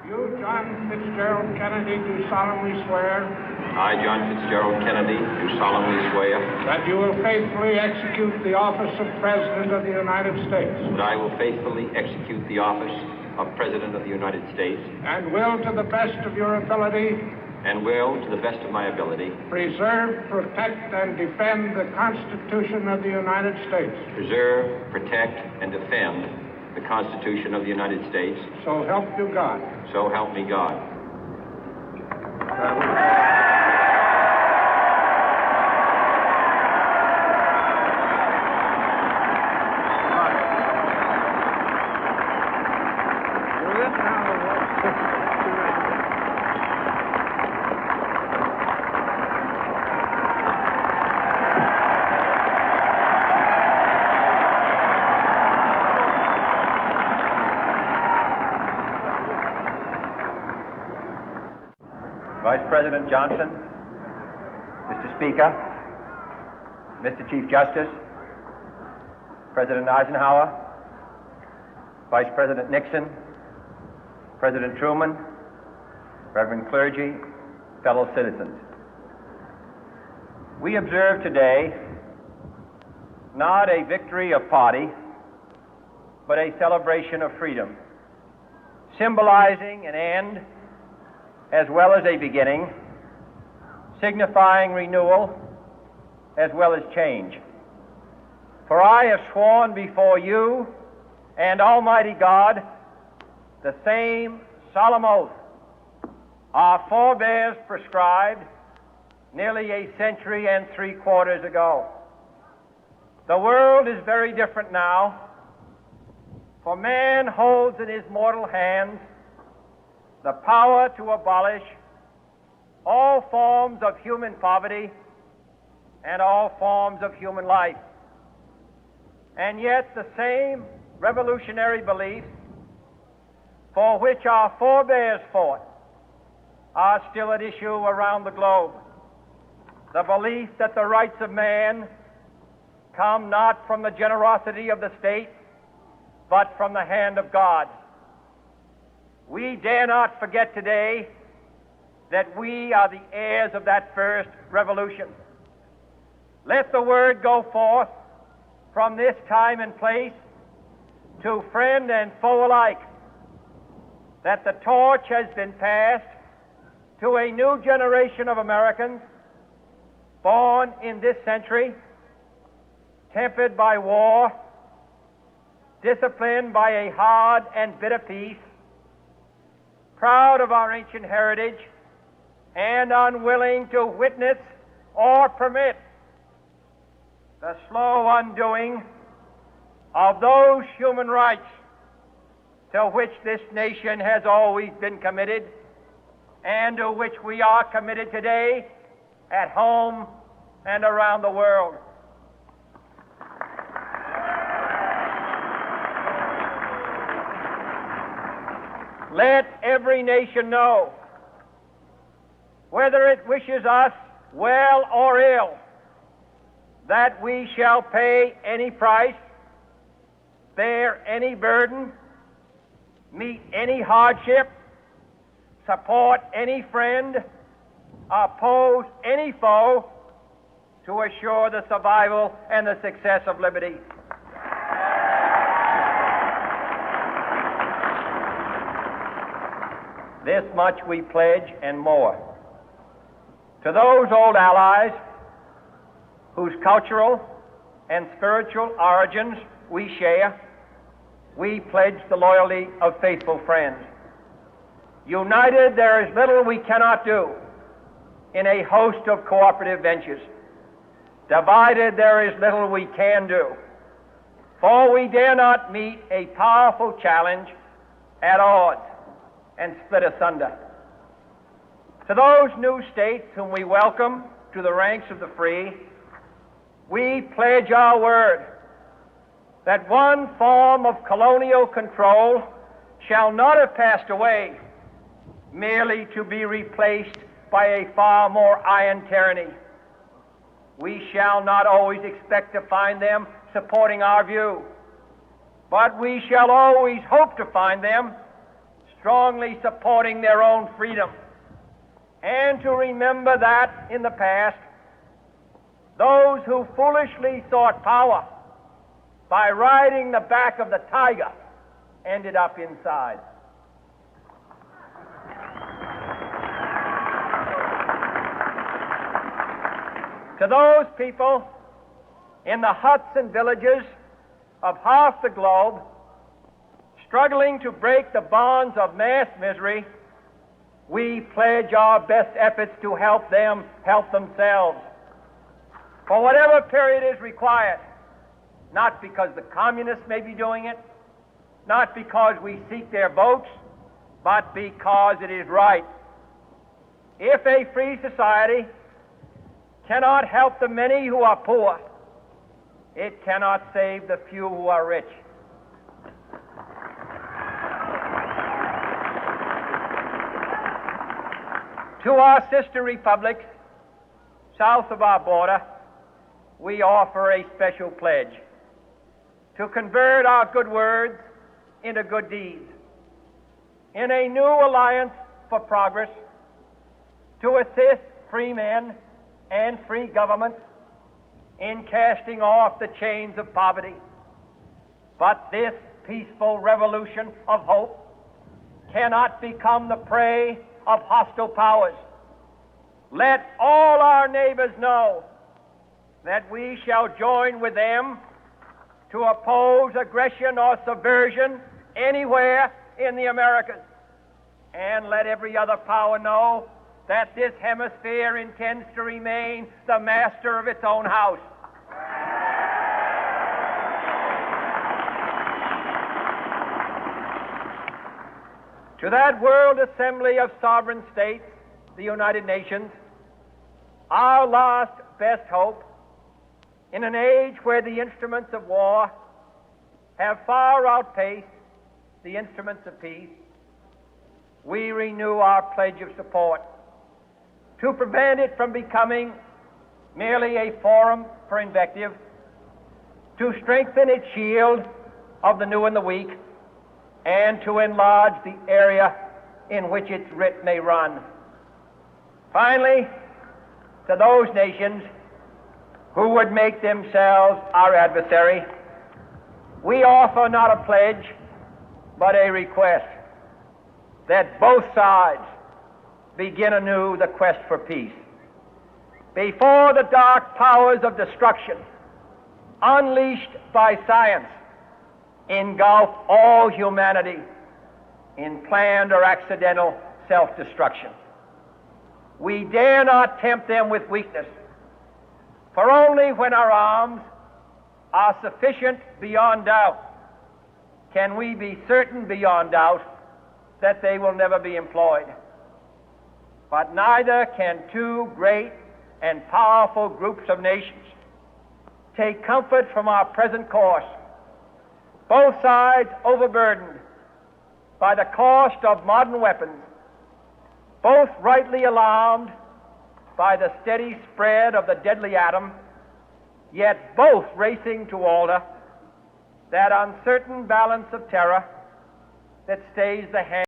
You, John Fitzgerald Kennedy, do solemnly swear. I, John Fitzgerald Kennedy, do solemnly swear. That you will faithfully execute the office of President of the United States. That I will faithfully execute the office of President of the United States. And will, to the best of your ability. And will, to the best of my ability. Preserve, protect, and defend the Constitution of the United States. Preserve, protect, and defend the Constitution of the United States. So help you God. So help me God. Vice President Johnson, Mr. Speaker, Mr. Chief Justice, President Eisenhower, Vice President Nixon, President Truman, Reverend clergy, fellow citizens. We observe today not a victory of party, but a celebration of freedom, symbolizing an end as well as a beginning, signifying renewal as well as change. For I have sworn before you and Almighty God the same solemn oath our forebears prescribed nearly a century and 3/4 ago. The world is very different now, for man holds in his mortal hands the power to abolish all forms of human poverty and all forms of human life. And yet the same revolutionary beliefs for which our forebears fought are still at issue around the globe. The belief that the rights of man come not from the generosity of the state, but from the hand of God. We dare not forget today that we are the heirs of that first revolution. Let the word go forth from this time and place to friend and foe alike that the torch has been passed to a new generation of Americans born in this century, tempered by war, disciplined by a hard and bitter peace, proud of our ancient heritage, and unwilling to witness or permit the slow undoing of those human rights to which this nation has always been committed and to which we are committed today at home and around the world. Let every nation know, whether it wishes us well or ill, that we shall pay any price, bear any burden, meet any hardship, support any friend, oppose any foe to assure the survival and the success of liberty. This much we pledge and more. To those old allies whose cultural and spiritual origins we share, we pledge the loyalty of faithful friends. United, there is little we cannot do in a host of cooperative ventures. Divided, there is little we can do, for we dare not meet a powerful challenge at odds and split asunder. To those new states whom we welcome to the ranks of the free, we pledge our word that one form of colonial control shall not have passed away, merely to be replaced by a far more iron tyranny. We shall not always expect to find them supporting our view, but we shall always hope to find them strongly supporting their own freedom, and to remember that in the past, those who foolishly sought power by riding the back of the tiger ended up inside. To those people in the huts and villages of half the globe struggling to break the bonds of mass misery, we pledge our best efforts to help them help themselves for whatever period is required, not because the communists may be doing it, not because we seek their votes, but because it is right. If a free society cannot help the many who are poor, it cannot save the few who are rich. To our sister republics south of our border, we offer a special pledge to convert our good words into good deeds, in a new alliance for progress, to assist free men and free governments in casting off the chains of poverty. But this peaceful revolution of hope cannot become the prey of hostile powers. Let all our neighbors know that we shall join with them to oppose aggression or subversion anywhere in the Americas. And let every other power know that this hemisphere intends to remain the master of its own house. To that World Assembly of Sovereign States, the United Nations, our last best hope, in an age where the instruments of war have far outpaced the instruments of peace, we renew our pledge of support to prevent it from becoming merely a forum for invective, to strengthen its shield of the new and the weak, and to enlarge the area in which its writ may run. Finally, to those nations who would make themselves our adversary, we offer not a pledge, but a request that both sides begin anew the quest for peace. Before the dark powers of destruction, unleashed by science, engulf all humanity in planned or accidental self-destruction, we dare not tempt them with weakness, for only when our arms are sufficient beyond doubt can we be certain beyond doubt that they will never be employed. But neither can two great and powerful groups of nations take comfort from our present course, both sides overburdened by the cost of modern weapons, both rightly alarmed by the steady spread of the deadly atom, yet both racing to alter that uncertain balance of terror that stays the hand